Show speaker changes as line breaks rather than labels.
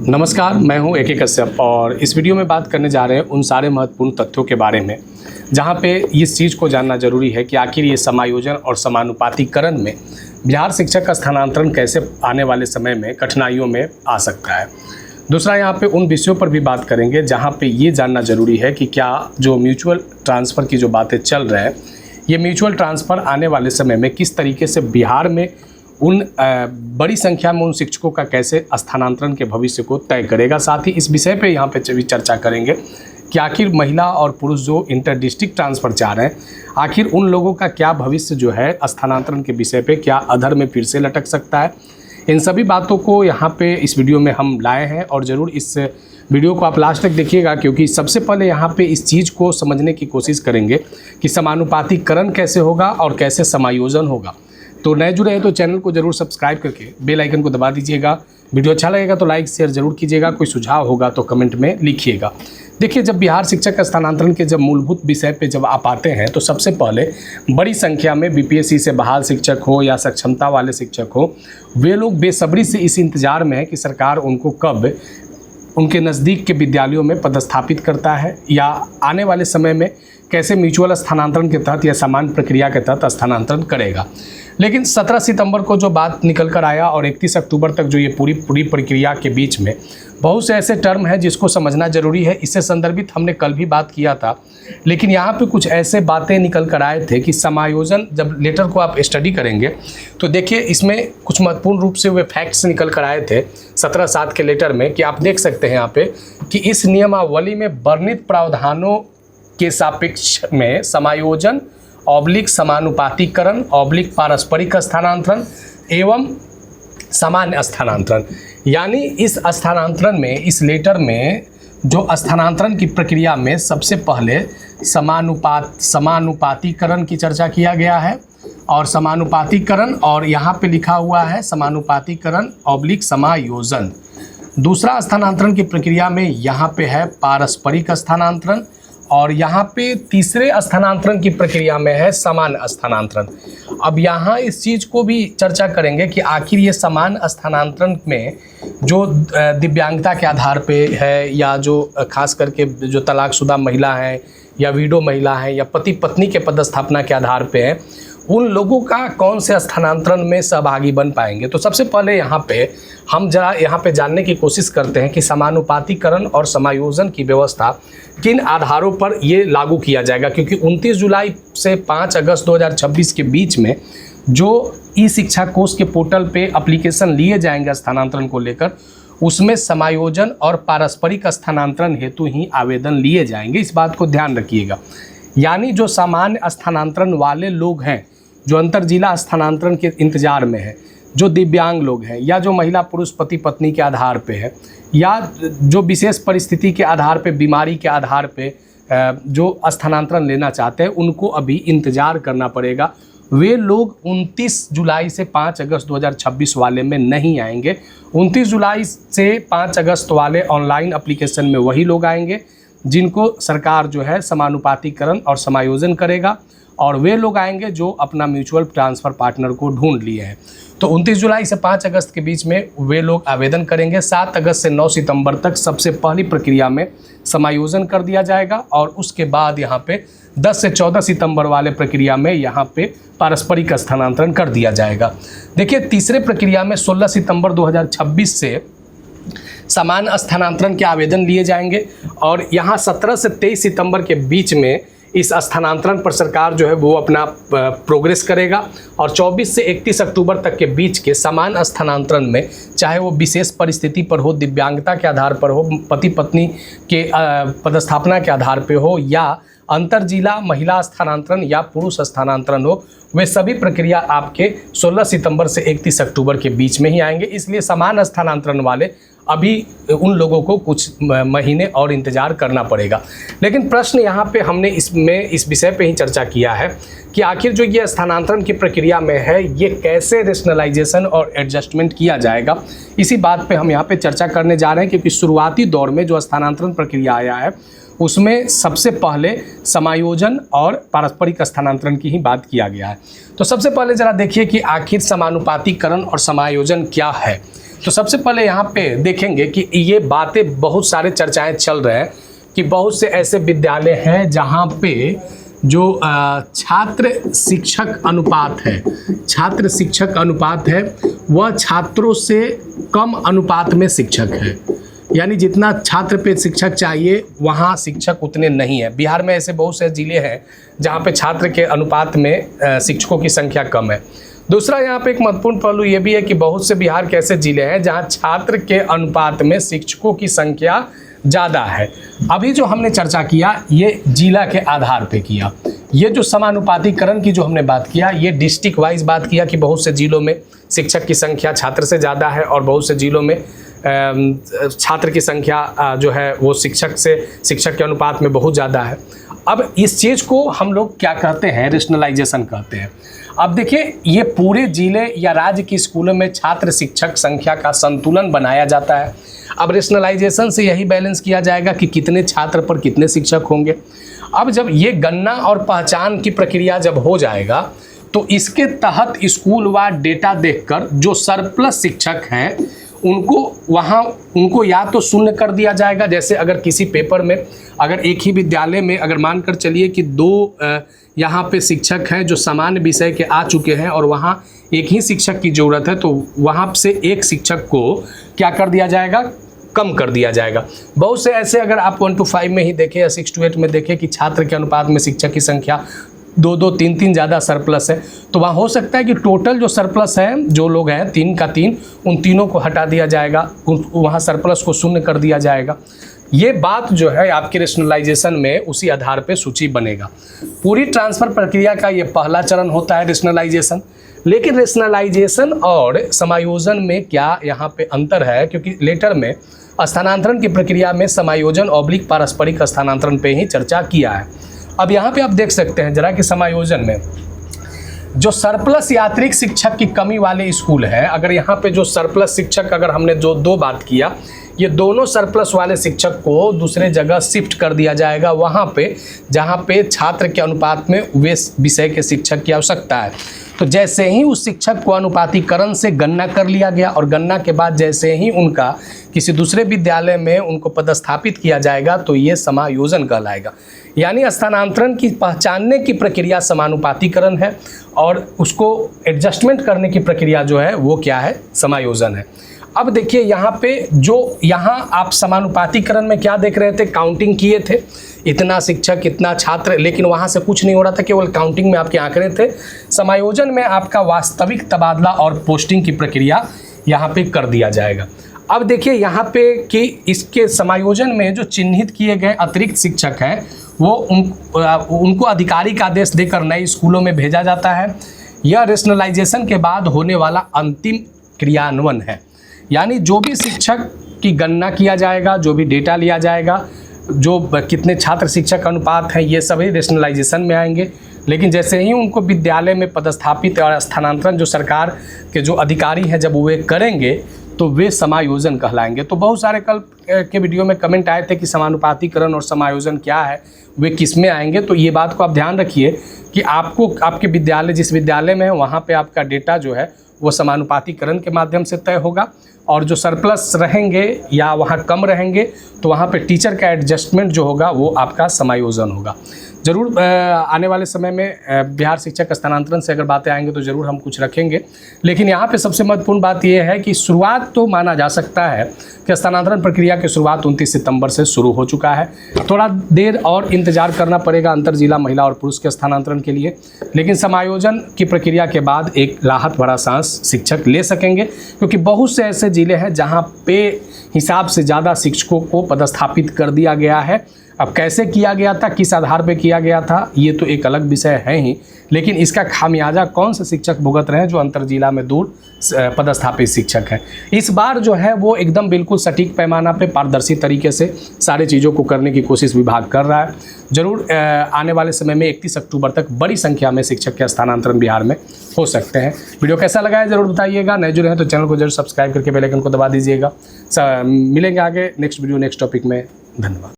नमस्कार, मैं हूं AK कश्यप और इस वीडियो में बात करने जा रहे हैं उन सारे महत्वपूर्ण तथ्यों के बारे में जहां पे इस चीज़ को जानना जरूरी है कि आखिर ये समायोजन और समानुपातीकरण में बिहार शिक्षक का स्थानांतरण कैसे आने वाले समय में कठिनाइयों में आ सकता है। दूसरा, यहाँ पे उन विषयों पर भी बात करेंगे जहाँ पे ये जानना जरूरी है कि क्या जो म्यूचुअल ट्रांसफ़र की जो बातें चल रहे हैं, ये म्यूचुअल ट्रांसफ़र आने वाले समय में किस तरीके से बिहार में उन बड़ी संख्या में उन शिक्षकों का कैसे स्थानांतरण के भविष्य को तय करेगा। साथ ही इस विषय पे यहाँ पे भी चर्चा करेंगे कि आखिर महिला और पुरुष जो इंटर डिस्ट्रिक्ट ट्रांसफ़र चाह रहे हैं, आखिर उन लोगों का क्या भविष्य जो है स्थानांतरण के विषय पे क्या अधर में फिर से लटक सकता है। इन सभी बातों को यहाँ पे इस वीडियो में हम लाए हैं और ज़रूर इस वीडियो को आप लास्ट तक देखिएगा, क्योंकि सबसे पहले यहाँ पे इस चीज़ को समझने की कोशिश करेंगे कि समानुपातीकरण कैसे होगा और कैसे समायोजन होगा। तो नए जुड़े हैं तो चैनल को जरूर सब्सक्राइब करके बेल आइकन को दबा दीजिएगा। वीडियो अच्छा लगेगा तो लाइक शेयर जरूर कीजिएगा। कोई सुझाव होगा तो कमेंट में लिखिएगा। देखिए, जब बिहार शिक्षक स्थानांतरण के जब मूलभूत विषय पे जब आप आते हैं तो सबसे पहले बड़ी संख्या में BPSC से बहाल शिक्षक हो या सक्षमता वाले शिक्षक हो, वे लोग बेसब्री से इस इंतज़ार में है कि सरकार उनको कब उनके नज़दीक के विद्यालयों में पदस्थापित करता है या आने वाले समय में कैसे म्यूचुअल स्थानांतरण के तहत या समान प्रक्रिया के तहत स्थानांतरण करेगा। लेकिन 17 सितंबर को जो बात निकल कर आया और 31 अक्टूबर तक जो ये पूरी प्रक्रिया के बीच में बहुत से ऐसे टर्म हैं जिसको समझना ज़रूरी है। इससे संदर्भित हमने कल भी बात किया था, लेकिन यहाँ पे कुछ ऐसे बातें निकल कर आए थे कि समायोजन, जब लेटर को आप स्टडी करेंगे तो देखिए इसमें कुछ महत्वपूर्ण रूप से वे फैक्ट्स निकल कर आए थे 17/7 के लेटर में, कि आप देख सकते हैं यहाँ पे कि इस नियमावली में वर्णित प्रावधानों के सापेक्ष में समायोजन ऑब्लिक समानुपातीकरण ऑब्लिक पारस्परिक स्थानांतरण एवं सामान्य स्थानांतरण, यानी इस स्थानांतरण में, इस लेटर में जो स्थानांतरण की प्रक्रिया में सबसे पहले समानुपातीकरण की चर्चा किया गया है और समानुपातीकरण, और यहाँ पे लिखा हुआ है समानुपातीकरण ऑब्लिक समायोजन। दूसरा स्थानांतरण की प्रक्रिया में यहाँ पे है पारस्परिक स्थानांतरण और यहाँ पे तीसरे स्थानांतरण की प्रक्रिया में है समान स्थानांतरण। अब यहाँ इस चीज़ को भी चर्चा करेंगे कि आखिर ये समान स्थानांतरण में जो दिव्यांगता के आधार पे है या जो खास करके जो तलाकशुदा महिला है या विडो महिला है या पति पत्नी के पदस्थापना के आधार पे है, उन लोगों का कौन से स्थानांतरण में सहभागी बन पाएंगे। तो सबसे पहले यहाँ पे हम जरा यहाँ पे जानने की कोशिश करते हैं कि समानुपातीकरण और समायोजन की व्यवस्था किन आधारों पर ये लागू किया जाएगा, क्योंकि 29 जुलाई से 5 अगस्त 2026 के बीच में जो ई-शिक्षा कोष के पोर्टल पे एप्लीकेशन लिए जाएंगे स्थानांतरण को लेकर, उसमें समायोजन और पारस्परिक स्थानांतरण हेतु ही आवेदन लिए जाएंगे। इस बात को ध्यान रखिएगा। यानी जो सामान्य स्थानांतरण वाले लोग हैं, जो अंतर जिला स्थानांतरण के इंतजार में है, जो दिव्यांग लोग हैं या जो महिला पुरुष पति पत्नी के आधार पे है या जो विशेष परिस्थिति के आधार पे, बीमारी के आधार पे जो स्थानांतरण लेना चाहते हैं, उनको अभी इंतज़ार करना पड़ेगा। वे लोग 29 जुलाई से 5 अगस्त 2026 वाले में नहीं आएंगे। 29 जुलाई से 5 अगस्त वाले ऑनलाइन एप्लीकेशन में वही लोग आएंगे जिनको सरकार जो है समानुपातीकरण और समायोजन करेगा, और वे लोग आएंगे जो अपना म्यूचुअल ट्रांसफ़र पार्टनर को ढूंढ लिए हैं। तो 29 जुलाई से 5 अगस्त के बीच में वे लोग आवेदन करेंगे। 7 अगस्त से 9 सितंबर तक सबसे पहली प्रक्रिया में समायोजन कर दिया जाएगा और उसके बाद यहाँ पे 10 से 14 सितंबर वाले प्रक्रिया में यहाँ पे पारस्परिक स्थानांतरण कर दिया जाएगा। देखिए, तीसरे प्रक्रिया में 16 सितंबर 2026 से समान स्थानांतरण के आवेदन लिए जाएंगे और यहाँ 17 से 23 सितंबर के बीच में इस स्थानांतरण पर सरकार जो है वो अपना प्रोग्रेस करेगा और 24 से 31 अक्टूबर तक के बीच के समान स्थानांतरण में, चाहे वो विशेष परिस्थिति पर हो, दिव्यांगता के आधार पर हो, पति पत्नी के पदस्थापना के आधार पर हो या अंतर जिला महिला स्थानांतरण या पुरुष स्थानांतरण हो, वे सभी प्रक्रिया आपके 16 सितंबर से 31 अक्टूबर के बीच में ही आएंगे। इसलिए समान स्थानांतरण वाले अभी उन लोगों को कुछ महीने और इंतज़ार करना पड़ेगा। लेकिन प्रश्न यहाँ पे हमने इस विषय पे ही चर्चा किया है कि आखिर जो ये स्थानांतरण की प्रक्रिया में है, ये कैसे रेशनलाइजेशन और एडजस्टमेंट किया जाएगा। इसी बात पे हम यहाँ पे चर्चा करने जा रहे हैं, क्योंकि शुरुआती दौर में जो स्थानांतरण प्रक्रिया आया है उसमें सबसे पहले समायोजन और पारस्परिक स्थानांतरण की ही बात किया गया है। तो सबसे पहले ज़रा देखिए कि आखिर समानुपातीकरण और समायोजन क्या है। तो सबसे पहले यहाँ पे देखेंगे कि ये बातें बहुत सारे चर्चाएं चल रहे हैं कि बहुत से ऐसे विद्यालय हैं जहाँ पे जो छात्र शिक्षक अनुपात है, छात्र शिक्षक अनुपात है वह छात्रों से कम अनुपात में शिक्षक है। यानी जितना छात्र पे शिक्षक चाहिए वहाँ शिक्षक उतने नहीं है। बिहार में ऐसे बहुत से ज़िले हैं जहाँ पे छात्र के अनुपात में शिक्षकों की संख्या कम है। दूसरा यहाँ पे एक महत्वपूर्ण पहलू ये भी है कि बहुत से बिहार के ऐसे ज़िले हैं जहाँ छात्र के अनुपात में शिक्षकों की संख्या ज़्यादा है। अभी जो हमने चर्चा किया ये जिला के आधार पे किया। ये जो समानुपातिकरण की जो हमने बात किया ये डिस्ट्रिक्ट वाइज बात किया कि बहुत से ज़िलों में शिक्षक की संख्या छात्र से ज़्यादा है और बहुत से ज़िलों में छात्र की संख्या जो है वो शिक्षक के अनुपात में बहुत ज़्यादा है। अब इस चीज़ को हम लोग क्या कहते हैं, रेशनलाइजेशन कहते हैं। अब देखिए ये पूरे ज़िले या राज्य के स्कूलों में छात्र शिक्षक संख्या का संतुलन बनाया जाता है। अब रेशनलाइजेशन से यही बैलेंस किया जाएगा कि कितने छात्र पर कितने शिक्षक होंगे। अब जब ये गणना और पहचान की प्रक्रिया जब हो जाएगा तो इसके तहत स्कूलवार डेटा देखकर जो सरप्लस शिक्षक हैं उनको या तो शून्य कर दिया जाएगा। जैसे अगर किसी पेपर में अगर एक ही विद्यालय में अगर मानकर चलिए कि दो यहाँ पे शिक्षक हैं जो सामान्य विषय के आ चुके हैं और वहाँ एक ही शिक्षक की ज़रूरत है तो वहाँ से एक शिक्षक को क्या कर दिया जाएगा, कम कर दिया जाएगा। बहुत से ऐसे अगर आप 1:5 में ही देखें या 6:8 में देखें कि छात्र के अनुपात में शिक्षक की संख्या 2-2, 3-3 ज़्यादा सरप्लस है तो वहाँ हो सकता है कि टोटल जो सरप्लस है जो लोग हैं 3 का 3 उन तीनों को हटा दिया जाएगा, वहाँ सरप्लस को शून्य कर दिया जाएगा। ये बात जो है आपके रेशनलाइजेशन में उसी आधार पे सूची बनेगा। पूरी ट्रांसफ़र प्रक्रिया का ये पहला चरण होता है रेशनलाइजेशन। लेकिन रेशनलाइजेशन और समायोजन में क्या यहाँ पे अंतर है, क्योंकि लेटर में स्थानांतरण की प्रक्रिया में समायोजन / पारस्परिक स्थानांतरण पे ही चर्चा किया है। अब यहाँ पे आप देख सकते हैं जरा कि समायोजन में जो सरप्लस यात्रिक शिक्षक की कमी वाले स्कूल हैं, अगर यहाँ पे जो सरप्लस शिक्षक अगर हमने जो 2 बात किया, ये दोनों सरप्लस वाले शिक्षक को दूसरे जगह शिफ्ट कर दिया जाएगा वहाँ पे जहाँ पे छात्र के अनुपात में वे विषय के शिक्षक की आवश्यकता है। तो जैसे ही उस शिक्षक को अनुपातिकरण से गणना कर लिया गया और गणना के बाद जैसे ही उनका किसी दूसरे विद्यालय में उनको पदस्थापित किया जाएगा तो ये समायोजन कहलाएगा। यानी स्थानांतरण की पहचानने की प्रक्रिया समानुपातिकरण है और उसको एडजस्टमेंट करने की प्रक्रिया जो है वो क्या है, समायोजन है। अब देखिए यहाँ पे जो यहाँ आप समानुपातिकरण में क्या देख रहे थे, काउंटिंग किए थे इतना शिक्षक इतना छात्र, लेकिन वहाँ से कुछ नहीं हो रहा था, केवल काउंटिंग में आपके आंकड़े थे। समायोजन में आपका वास्तविक तबादला और पोस्टिंग की प्रक्रिया यहाँ पे कर दिया जाएगा। अब देखिए यहाँ पे कि इसके समायोजन में जो चिन्हित किए गए अतिरिक्त शिक्षक हैं वो उनको आधिकारिक आदेश देकर नए स्कूलों में भेजा जाता है। यह रेशनलाइजेशन के बाद होने वाला अंतिम क्रियान्वयन है। यानी जो भी शिक्षक की गणना किया जाएगा, जो भी डेटा लिया जाएगा, जो कितने छात्र शिक्षक अनुपात हैं, ये सभी रेशनलाइजेशन में आएंगे। लेकिन जैसे ही उनको विद्यालय में पदस्थापित और स्थानांतरण जो सरकार के जो अधिकारी हैं जब वे करेंगे तो वे समायोजन कहलाएंगे। तो बहुत सारे कल के वीडियो में कमेंट आए थे कि समानुपातिकरण और समायोजन क्या है, वे किस में आएंगे। तो ये बात को आप ध्यान रखिए कि आपको आपके विद्यालय जिस विद्यालय में है वहाँ पे आपका डेटा जो है वो समानुपातिकरण के माध्यम से तय होगा और जो सरप्लस रहेंगे या वहाँ कम रहेंगे तो वहाँ पे टीचर का एडजस्टमेंट जो होगा वो आपका समायोजन होगा। ज़रूर आने वाले समय में बिहार शिक्षक स्थानांतरण से अगर बातें आएंगे तो ज़रूर हम कुछ रखेंगे। लेकिन यहाँ पे सबसे महत्वपूर्ण बात यह है कि शुरुआत तो माना जा सकता है कि स्थानांतरण प्रक्रिया की शुरुआत 29 सितंबर से शुरू हो चुका है। थोड़ा देर और इंतजार करना पड़ेगा अंतर जिला महिला और पुरुष के स्थानांतरण के लिए, लेकिन समायोजन की प्रक्रिया के बाद एक राहत भरा सांस शिक्षक ले सकेंगे, क्योंकि बहुत से ऐसे जिले हैं जहाँ पे हिसाब से ज़्यादा शिक्षकों को पदस्थापित कर दिया गया है। अब कैसे किया गया था, किस आधार पे किया गया था, ये तो एक अलग विषय है ही, लेकिन इसका खामियाजा कौन से शिक्षक भुगत रहे हैं जो अंतर जिला में दूर पदस्थापित शिक्षक हैं। इस बार जो है वो एकदम बिल्कुल सटीक पैमाना पे पारदर्शी तरीके से सारी चीज़ों को करने की कोशिश विभाग कर रहा है। ज़रूर आने वाले समय में 31 अक्टूबर तक बड़ी संख्या में शिक्षक के स्थानांतरण बिहार में हो सकते हैं। वीडियो कैसा लगा है ज़रूर बताइएगा। नए जुड़े हैं तो चैनल को जरूर सब्सक्राइब करके बेल आइकन को दबा दीजिएगा। मिलेंगे आगे नेक्स्ट वीडियो नेक्स्ट टॉपिक में। धन्यवाद।